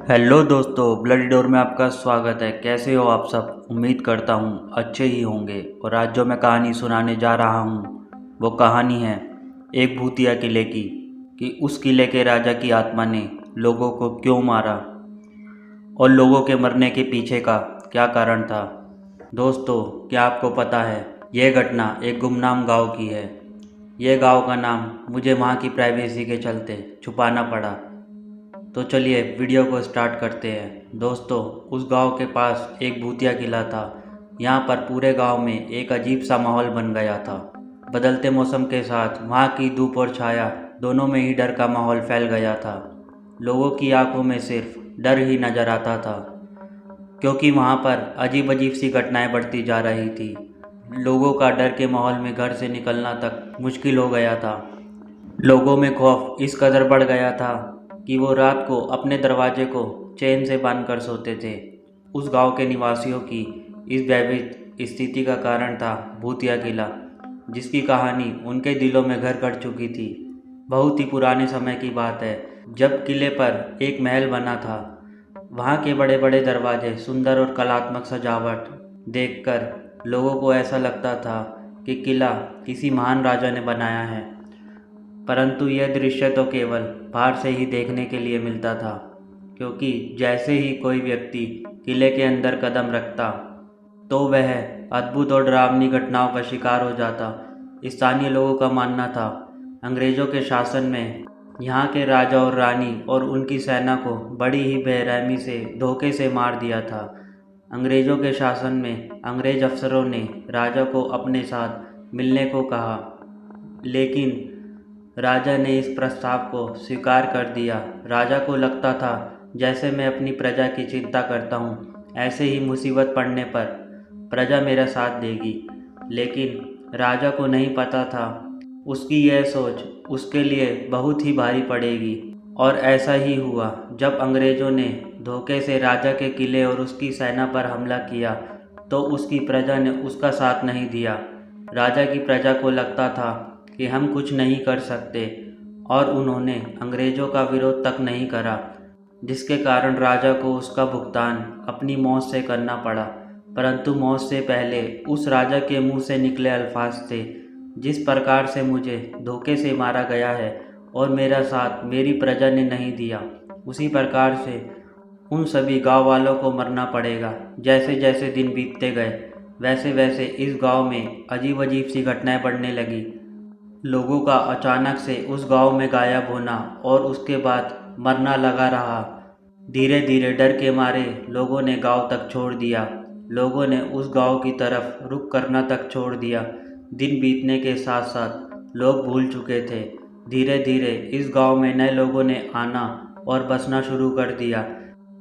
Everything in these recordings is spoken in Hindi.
हेलो दोस्तों, ब्लडी डोर में आपका स्वागत है। कैसे हो आप सब? उम्मीद करता हूँ अच्छे ही होंगे। और आज जो मैं कहानी सुनाने जा रहा हूँ वो कहानी है एक भूतिया किले की, कि उस किले के राजा की आत्मा ने लोगों को क्यों मारा और लोगों के मरने के पीछे का क्या कारण था। दोस्तों, क्या आपको पता है यह घटना एक गुमनाम गांव की है। यह गांव का नाम मुझे वहाँ की प्राइवेसी के चलते छुपाना पड़ा। तो चलिए वीडियो को स्टार्ट करते हैं। दोस्तों, उस गांव के पास एक भूतिया किला था। यहाँ पर पूरे गांव में एक अजीब सा माहौल बन गया था। बदलते मौसम के साथ वहाँ की धूप और छाया दोनों में ही डर का माहौल फैल गया था। लोगों की आंखों में सिर्फ डर ही नजर आता था, क्योंकि वहाँ पर अजीब अजीब सी घटनाएं बढ़ती जा रही थी। लोगों का डर के माहौल में घर से निकलना तक मुश्किल हो गया था। लोगों में खौफ इस कदर बढ़ गया था कि वो रात को अपने दरवाजे को चैन से बांध कर सोते थे। उस गांव के निवासियों की इस भयभीत स्थिति का कारण था भूतिया किला, जिसकी कहानी उनके दिलों में घर कर चुकी थी। बहुत ही पुराने समय की बात है, जब किले पर एक महल बना था। वहाँ के बड़े बड़े दरवाजे, सुंदर और कलात्मक सजावट देखकर लोगों को ऐसा लगता था कि किला किसी महान राजा ने बनाया है। परंतु यह दृश्य तो केवल बाहर से ही देखने के लिए मिलता था, क्योंकि जैसे ही कोई व्यक्ति किले के अंदर कदम रखता तो वह अद्भुत और डरावनी घटनाओं का शिकार हो जाता। स्थानीय लोगों का मानना था अंग्रेजों के शासन में यहाँ के राजा और रानी और उनकी सेना को बड़ी ही बेरहमी से धोखे से मार दिया था। अंग्रेजों के शासन में अंग्रेज अफसरों ने राजा को अपने साथ मिलने को कहा, लेकिन राजा ने इस प्रस्ताव को स्वीकार कर दिया। राजा को लगता था जैसे मैं अपनी प्रजा की चिंता करता हूँ, ऐसे ही मुसीबत पड़ने पर प्रजा मेरा साथ देगी। लेकिन राजा को नहीं पता था उसकी यह सोच उसके लिए बहुत ही भारी पड़ेगी। और ऐसा ही हुआ। जब अंग्रेजों ने धोखे से राजा के किले और उसकी सेना पर हमला किया तो उसकी प्रजा ने उसका साथ नहीं दिया। राजा की प्रजा को लगता था कि हम कुछ नहीं कर सकते, और उन्होंने अंग्रेजों का विरोध तक नहीं करा, जिसके कारण राजा को उसका भुगतान अपनी मौत से करना पड़ा। परंतु मौत से पहले उस राजा के मुंह से निकले अल्फाज थे, जिस प्रकार से मुझे धोखे से मारा गया है और मेरा साथ मेरी प्रजा ने नहीं दिया, उसी प्रकार से उन सभी गांव वालों को मरना पड़ेगा। जैसे जैसे दिन बीतते गए वैसे वैसे इस गांव में अजीब अजीब सी घटनाएं बढ़ने लगी। लोगों का अचानक से उस गांव में गायब होना और उसके बाद मरना लगा रहा। धीरे धीरे डर के मारे लोगों ने गांव तक छोड़ दिया। लोगों ने उस गांव की तरफ रुख करना तक छोड़ दिया। दिन बीतने के साथ साथ लोग भूल चुके थे। धीरे धीरे इस गांव में नए लोगों ने आना और बसना शुरू कर दिया।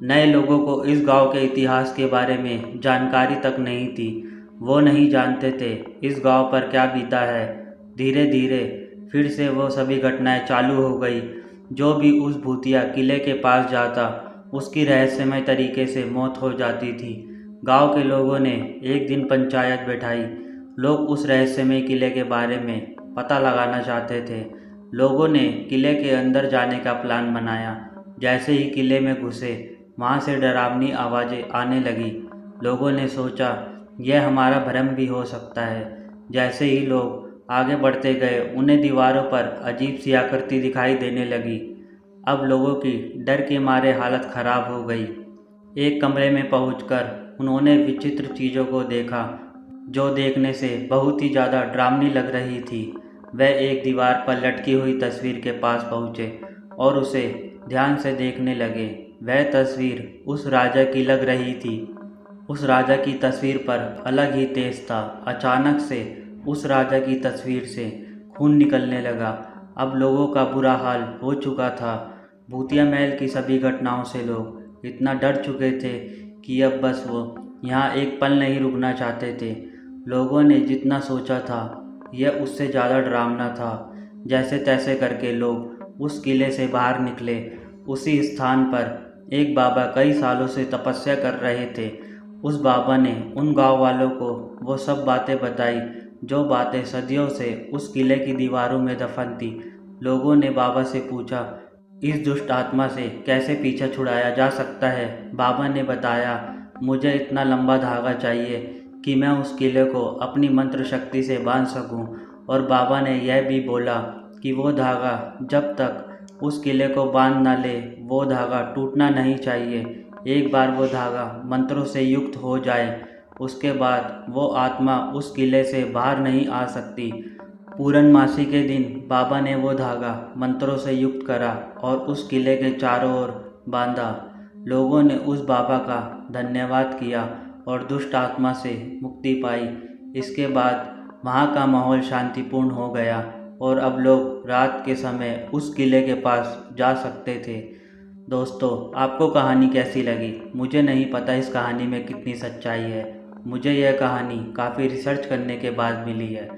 नए लोगों को इस गांव के इतिहास के बारे में जानकारी तक नहीं थी। वो नहीं जानते थे इस गांव पर क्या बीता है। धीरे धीरे फिर से वो सभी घटनाएं चालू हो गई। जो भी उस भूतिया किले के पास जाता उसकी रहस्यमय तरीके से मौत हो जाती थी। गांव के लोगों ने एक दिन पंचायत बैठाई। लोग उस रहस्यमय किले के बारे में पता लगाना चाहते थे। लोगों ने किले के अंदर जाने का प्लान बनाया। जैसे ही किले में घुसे वहाँ से डरावनी आवाज़ें आने लगी। लोगों ने सोचा यह हमारा भ्रम भी हो सकता है। जैसे ही लोग आगे बढ़ते गए उन्हें दीवारों पर अजीब सी आकृति दिखाई देने लगी। अब लोगों की डर के मारे हालत खराब हो गई। एक कमरे में पहुंचकर उन्होंने विचित्र चीज़ों को देखा, जो देखने से बहुत ही ज़्यादा डरावनी लग रही थी। वह एक दीवार पर लटकी हुई तस्वीर के पास पहुँचे और उसे ध्यान से देखने लगे। वह तस्वीर उस राजा की लग रही थी। उस राजा की तस्वीर पर अलग ही तेज था। अचानक से उस राजा की तस्वीर से खून निकलने लगा। अब लोगों का बुरा हाल हो चुका था। भूतिया महल की सभी घटनाओं से लोग इतना डर चुके थे कि अब बस वो यहाँ एक पल नहीं रुकना चाहते थे। लोगों ने जितना सोचा था यह उससे ज़्यादा डरावना था। जैसे तैसे करके लोग उस किले से बाहर निकले। उसी स्थान पर एक बाबा कई सालों से तपस्या कर रहे थे। उस बाबा ने उन गांव वालों को वो सब बातें बताई, जो बातें सदियों से उस किले की दीवारों में दफन थी। लोगों ने बाबा से पूछा इस दुष्ट आत्मा से कैसे पीछा छुड़ाया जा सकता है। बाबा ने बताया, मुझे इतना लंबा धागा चाहिए कि मैं उस किले को अपनी मंत्र शक्ति से बांध सकूं। और बाबा ने यह भी बोला कि वो धागा जब तक उस किले को बांध ना ले, वो धागा टूटना नहीं चाहिए। एक बार वो धागा मंत्रों से युक्त हो जाए, उसके बाद वो आत्मा उस किले से बाहर नहीं आ सकती। पूर्णमासी के दिन बाबा ने वो धागा मंत्रों से युक्त करा और उस किले के चारों ओर बांधा। लोगों ने उस बाबा का धन्यवाद किया और दुष्ट आत्मा से मुक्ति पाई। इसके बाद वहाँ का माहौल शांतिपूर्ण हो गया और अब लोग रात के समय उस किले के पास जा सकते थे। दोस्तों, आपको कहानी कैसी लगी? मुझे नहीं पता इस कहानी में कितनी सच्चाई है। मुझे यह कहानी काफ़ी रिसर्च करने के बाद मिली है।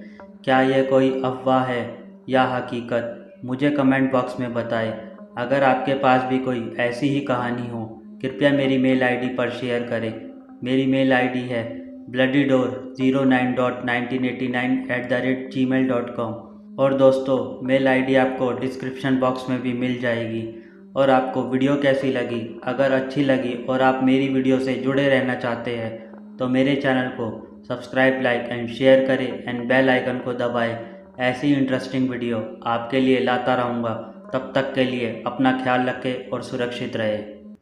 क्या यह कोई अफवाह है या हकीकत? मुझे कमेंट बॉक्स में बताएं। अगर आपके पास भी कोई ऐसी ही कहानी हो, कृपया मेरी मेल आईडी पर शेयर करें। मेरी मेल आईडी है bloodydoor09.1989@gmail.com। और दोस्तों, मेल आईडी आपको डिस्क्रिप्शन बॉक्स में भी मिल जाएगी। और आपको वीडियो कैसी लगी? अगर अच्छी लगी और आप मेरी वीडियो से जुड़े रहना चाहते हैं तो मेरे चैनल को सब्सक्राइब, लाइक एंड शेयर करें एंड बेल आइकन को दबाएं। ऐसी इंटरेस्टिंग वीडियो आपके लिए लाता रहूँगा। तब तक के लिए अपना ख्याल रखें और सुरक्षित रहें।